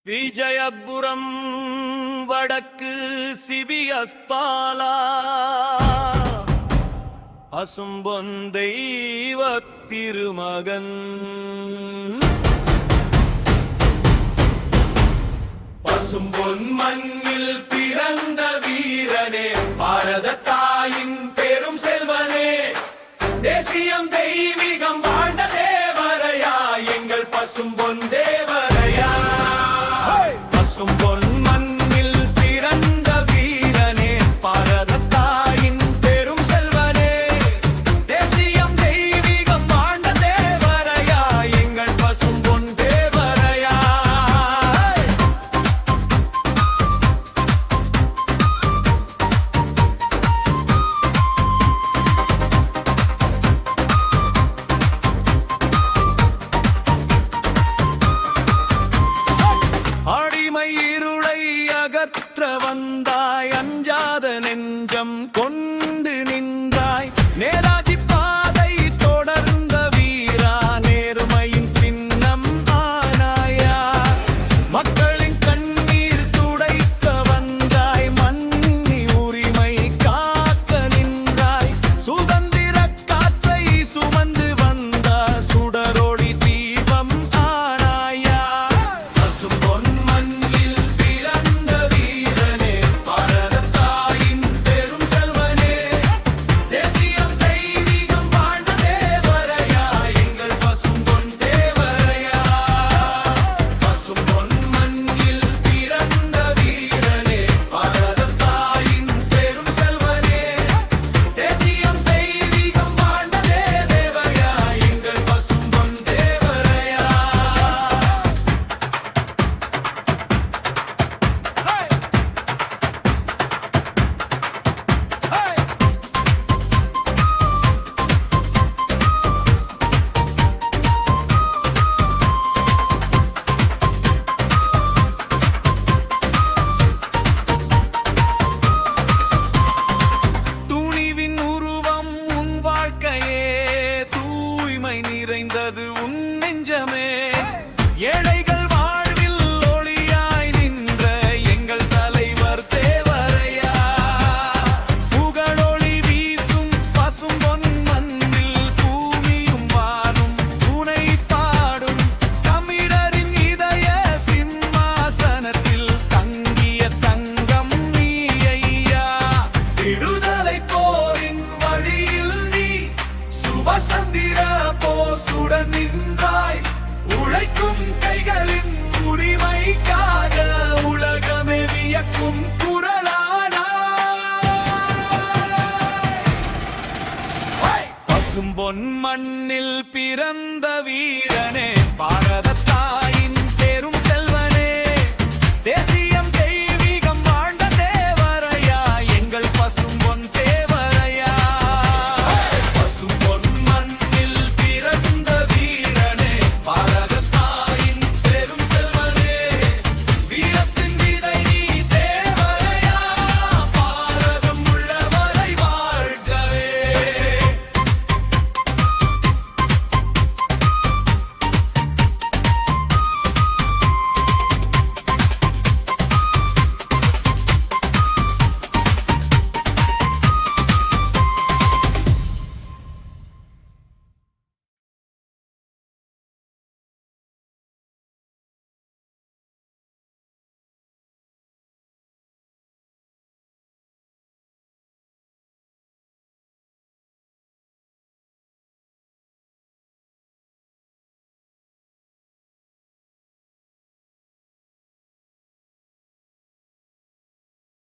விஜயபுரம் வடக்கு சிபியஸ்பாலா அசும்பொன் தெய்வ திருமகன் பசும்பொன் மண்ணில் பிறந்த வீரனே, பாரத தாயின் பெரும் செல்வனே, தேசியம் தெய்வீகம் வாழ்ந்த தேவரையா, எங்கள் பசும்பொன் தேவரையா. பசும்பொன் மண்ணில் பிறந்த வீரனே, பாரத தாயின் பெரும் செல்வனே, தேசியம் தெய்வீகம் வாழ்ந்த தேவரையா, எங்கள் பசும்பொன் தேவரையா. அகற்ற வந்தாய், அஞ்சாத நெஞ்சம் கொண்டு நின்றாய், நேராஜி பாதை தொடர்ந்த வீரா, நேர்மையின் சின்னம் ஆனாயா, மக்களின் கண்ணீர் துடைக்க வந்தாய், மண்ணி உரிமை காக்க நின்றாய், சுதந்திர காற்றை சுமந்து வந்த சுடரொளி தீபம் ஆனாயா. பசும்பொன் மண்ணில் நிறைந்தது உன் நெஞ்சமே, ஏழைகள் வாழ்வில் ஒளியாய் நின்ற எங்கள் தலைவர் தேவரையா, புகழொளி வீசும் பசும்பொன் மண்ணில் பூமியும் வானும் துணை பாடும், தமிழரின் இதய சிம்மாசனத்தில் தங்கிய தங்கம் நீ ஐயா. விடுதலை போரின் வழியில் நீ சுபசந்திர போசுடன் நின்றாய், உழைக்கும் கைகளின் உரிமைக்காக உலகமே வியக்கும் குரலானாய். பசும்பொன் மண்ணில் பிறந்த வீரனே,